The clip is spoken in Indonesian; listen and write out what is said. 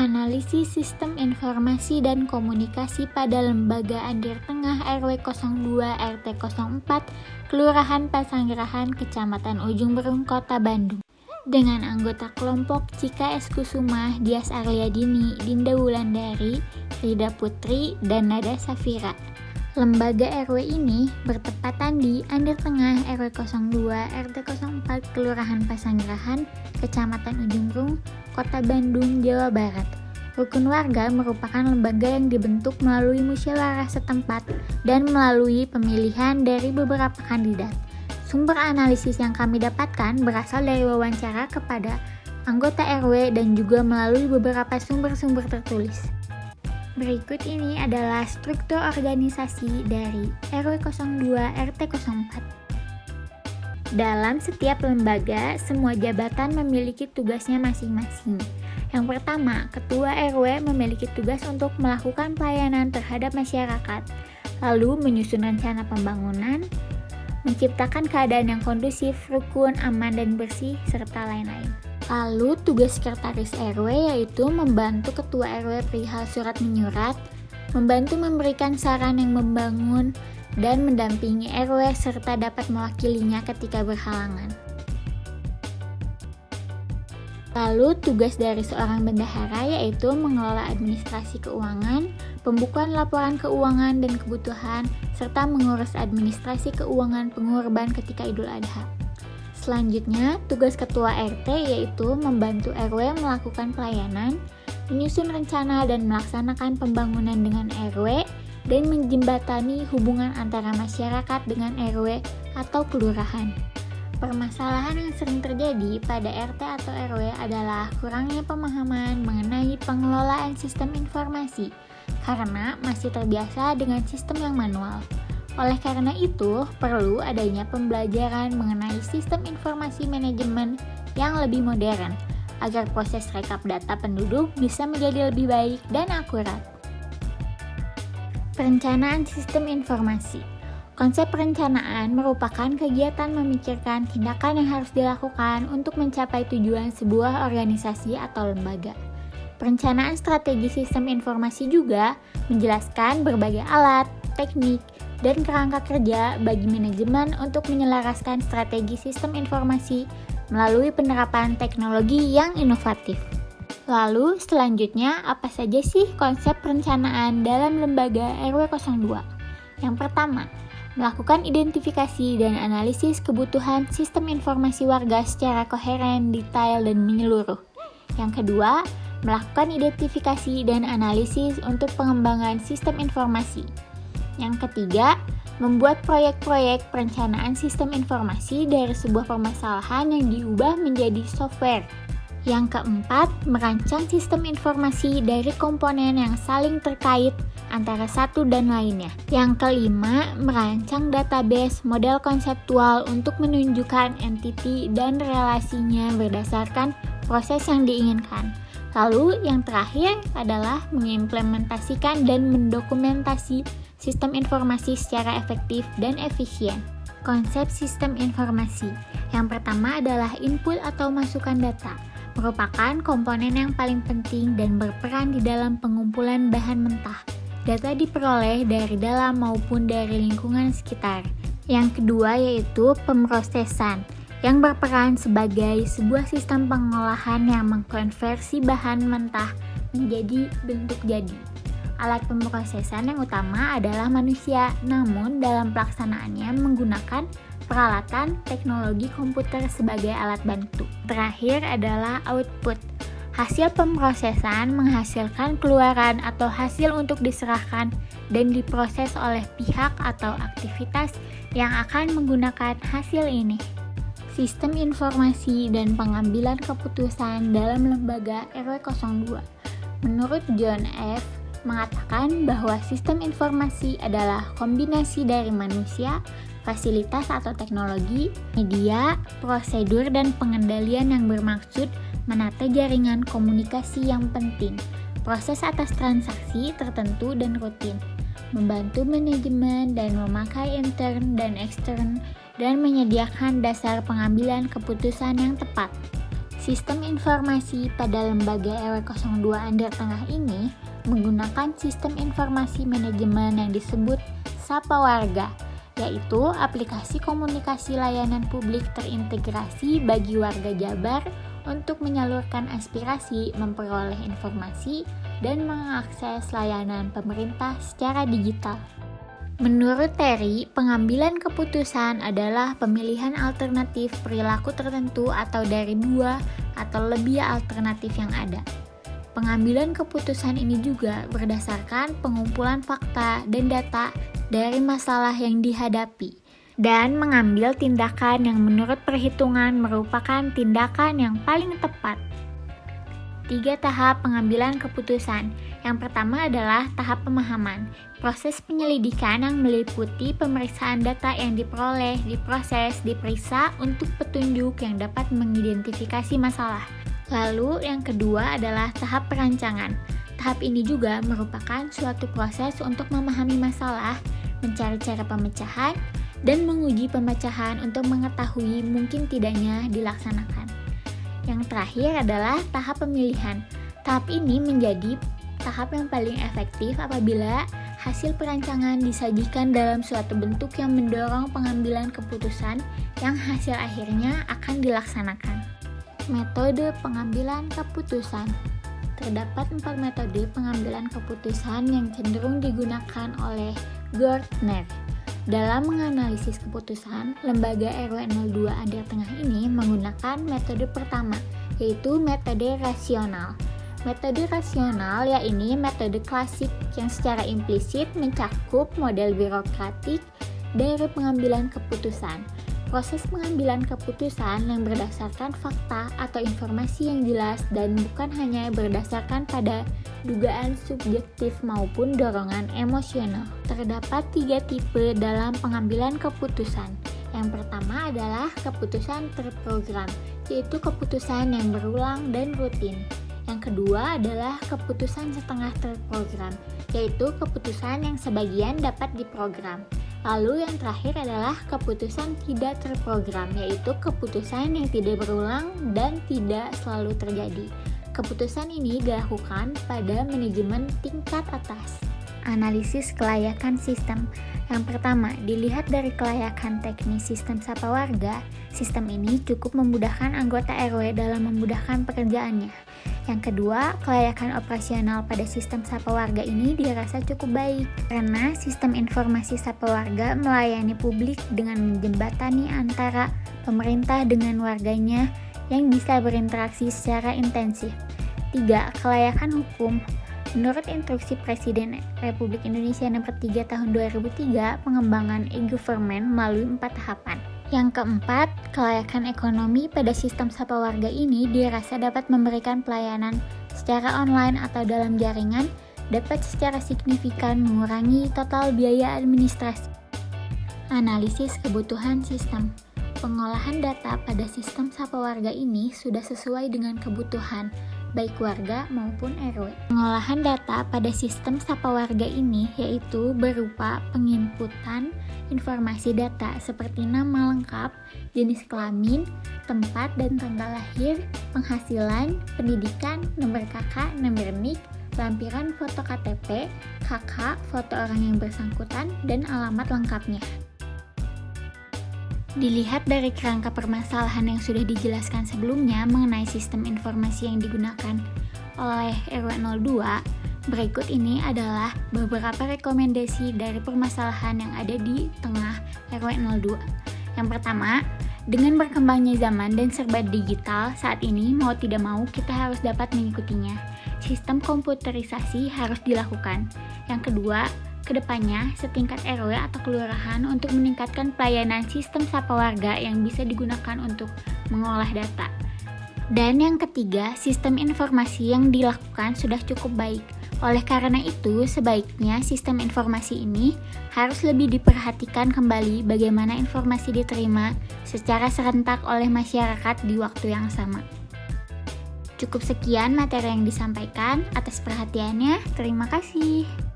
Analisis Sistem Informasi dan Komunikasi pada Lembaga Andir Tengah RW 02 RT 04 Kelurahan Pasanggerahan Kecamatan Ujung Berung Kota Bandung dengan anggota kelompok Cika S. Kusuma, Dias Aryadini, Dinda Wulandari, Rida Putri, dan Nada Safira. Lembaga RW ini bertepatan di Andir Tengah RW 02 RT 04 Kelurahan Pasanggerahan Kecamatan Ujung Berung Kota Bandung, Jawa Barat. Rukun warga merupakan lembaga yang dibentuk melalui musyawarah setempat dan melalui pemilihan dari beberapa kandidat. Sumber analisis yang kami dapatkan berasal dari wawancara kepada anggota RW dan juga melalui beberapa sumber-sumber tertulis. Berikut ini adalah struktur organisasi dari RW 02 RT 04. Dalam setiap lembaga, semua jabatan memiliki tugasnya masing-masing. Yang pertama, Ketua RW memiliki tugas untuk melakukan pelayanan terhadap masyarakat, lalu menyusun rencana pembangunan, menciptakan keadaan yang kondusif, rukun, aman, dan bersih, serta lain-lain. Lalu tugas Sekretaris RW yaitu membantu Ketua RW perihal surat menyurat, membantu memberikan saran yang membangun, dan mendampingi RW serta dapat mewakilinya ketika berhalangan. Lalu tugas dari seorang bendahara yaitu mengelola administrasi keuangan, pembukuan laporan keuangan dan kebutuhan, serta mengurus administrasi keuangan pengurban ketika Idul Adha. Selanjutnya, tugas Ketua RT yaitu membantu RW melakukan pelayanan, menyusun rencana dan melaksanakan pembangunan dengan RW, dan menjembatani hubungan antara masyarakat dengan RW atau kelurahan. Permasalahan yang sering terjadi pada RT atau RW adalah kurangnya pemahaman mengenai pengelolaan sistem informasi karena masih terbiasa dengan sistem yang manual. Oleh karena itu, perlu adanya pembelajaran mengenai sistem informasi manajemen yang lebih modern agar proses rekap data penduduk bisa menjadi lebih baik dan akurat. Perencanaan sistem informasi. Konsep perencanaan merupakan kegiatan memikirkan tindakan yang harus dilakukan untuk mencapai tujuan sebuah organisasi atau lembaga. Perencanaan strategi sistem informasi juga menjelaskan berbagai alat, teknik, dan kerangka kerja bagi manajemen untuk menyelaraskan strategi sistem informasi melalui penerapan teknologi yang inovatif. Lalu selanjutnya apa saja sih konsep perencanaan dalam lembaga RW 02? Yang pertama, melakukan identifikasi dan analisis kebutuhan sistem informasi warga secara koheren, detail, dan menyeluruh. Yang kedua, melakukan identifikasi dan analisis untuk pengembangan sistem informasi. Yang ketiga, membuat proyek-proyek perencanaan sistem informasi dari sebuah permasalahan yang diubah menjadi software. Yang keempat, merancang sistem informasi dari komponen yang saling terkait antara satu dan lainnya. Yang kelima, merancang database model konseptual untuk menunjukkan entiti dan relasinya berdasarkan proses yang diinginkan. Lalu yang terakhir adalah mengimplementasikan dan mendokumentasi sistem informasi secara efektif dan efisien. Konsep sistem informasi. Yang pertama adalah input atau masukan data. Merupakan komponen yang paling penting dan berperan di dalam pengumpulan bahan mentah. Data diperoleh dari dalam maupun dari lingkungan sekitar. Yang kedua yaitu pemrosesan, yang berperan sebagai sebuah sistem pengolahan yang mengkonversi bahan mentah menjadi bentuk jadi. Alat pemrosesan yang utama adalah manusia, namun dalam pelaksanaannya menggunakan peralatan teknologi komputer sebagai alat bantu. Terakhir adalah output. Hasil pemrosesan menghasilkan keluaran atau hasil untuk diserahkan dan diproses oleh pihak atau aktivitas yang akan menggunakan hasil ini. Sistem informasi dan pengambilan keputusan dalam lembaga RW 02. Menurut John F. mengatakan bahwa sistem informasi adalah kombinasi dari manusia, fasilitas atau teknologi, media, prosedur, dan pengendalian yang bermaksud menata jaringan komunikasi yang penting, proses atas transaksi tertentu dan rutin, membantu manajemen dan memakai intern dan ekstern, dan menyediakan dasar pengambilan keputusan yang tepat. Sistem informasi pada lembaga RW 02 Andir Tengah ini menggunakan sistem informasi manajemen yang disebut Sapa Warga, yaitu aplikasi komunikasi layanan publik terintegrasi bagi warga Jabar untuk menyalurkan aspirasi, memperoleh informasi, dan mengakses layanan pemerintah secara digital. Menurut Terry, pengambilan keputusan adalah pemilihan alternatif perilaku tertentu atau dari dua atau lebih alternatif yang ada. Pengambilan keputusan ini juga berdasarkan pengumpulan fakta dan data dari masalah yang dihadapi dan mengambil tindakan yang menurut perhitungan merupakan tindakan yang paling tepat. 3 tahap pengambilan keputusan. Yang pertama adalah tahap pemahaman. Proses penyelidikan yang meliputi pemeriksaan data yang diperoleh, diproses, diperiksa untuk petunjuk yang dapat mengidentifikasi masalah. Lalu yang kedua adalah tahap perancangan. Tahap ini juga merupakan suatu proses untuk memahami masalah, mencari cara pemecahan, dan menguji pemecahan untuk mengetahui mungkin tidaknya dilaksanakan. Yang terakhir adalah tahap pemilihan. Tahap ini menjadi tahap yang paling efektif apabila hasil perancangan disajikan dalam suatu bentuk yang mendorong pengambilan keputusan yang hasil akhirnya akan dilaksanakan. Metode pengambilan keputusan. Terdapat 4 metode pengambilan keputusan yang cenderung digunakan oleh Gartner. Dalam menganalisis keputusan, lembaga RW 02 Andir Tengah ini menggunakan metode pertama, yaitu metode rasional. Metode rasional yaitu metode klasik yang secara implisit mencakup model birokratik dari pengambilan keputusan. Proses pengambilan keputusan yang berdasarkan fakta atau informasi yang jelas dan bukan hanya berdasarkan pada dugaan subjektif maupun dorongan emosional. Terdapat 3 tipe dalam pengambilan keputusan. Yang pertama adalah keputusan terprogram, yaitu keputusan yang berulang dan rutin. Yang kedua adalah keputusan setengah terprogram, yaitu keputusan yang sebagian dapat diprogram. Lalu yang terakhir adalah keputusan tidak terprogram, yaitu keputusan yang tidak berulang dan tidak selalu terjadi. Keputusan ini dilakukan pada manajemen tingkat atas. Analisis kelayakan sistem. Yang pertama, dilihat dari kelayakan teknis sistem Sapa Warga. Sistem ini cukup memudahkan anggota RW dalam memudahkan pekerjaannya. Yang kedua, kelayakan operasional pada sistem Sapa Warga ini dirasa cukup baik karena sistem informasi Sapa Warga melayani publik dengan menjembatani antara pemerintah dengan warganya yang bisa berinteraksi secara intensif. 3. Kelayakan hukum. Menurut Instruksi Presiden Republik Indonesia Nomor 3 Tahun 2003, pengembangan e-government melalui 4 tahapan. Yang keempat, kelayakan ekonomi pada sistem Sapa Warga ini dirasa dapat memberikan pelayanan secara online atau dalam jaringan, dapat secara signifikan mengurangi total biaya administrasi. Analisis kebutuhan sistem. Pengolahan data pada sistem Sapa Warga ini sudah sesuai dengan kebutuhan baik warga maupun RW. Pengolahan data pada sistem Sapa Warga ini yaitu berupa penginputan informasi data seperti nama lengkap, jenis kelamin, tempat dan tanggal lahir, penghasilan, pendidikan, nomor KK, nomor NIK, lampiran foto KTP, KK, foto orang yang bersangkutan, dan alamat lengkapnya. Dilihat dari kerangka permasalahan yang sudah dijelaskan sebelumnya mengenai sistem informasi yang digunakan oleh RW 02, berikut ini adalah beberapa rekomendasi dari permasalahan yang ada di tengah RW 02. Yang pertama, dengan berkembangnya zaman dan serba digital saat ini, mau tidak mau kita harus dapat mengikutinya. Sistem komputerisasi harus dilakukan. Yang kedua, kedepannya setingkat RW atau kelurahan untuk meningkatkan pelayanan sistem Sapa Warga yang bisa digunakan untuk mengolah data. Dan yang ketiga, sistem informasi yang dilakukan sudah cukup baik. Oleh karena itu, sebaiknya sistem informasi ini harus lebih diperhatikan kembali bagaimana informasi diterima secara serentak oleh masyarakat di waktu yang sama. Cukup sekian materi yang disampaikan. Atas perhatiannya, terima kasih.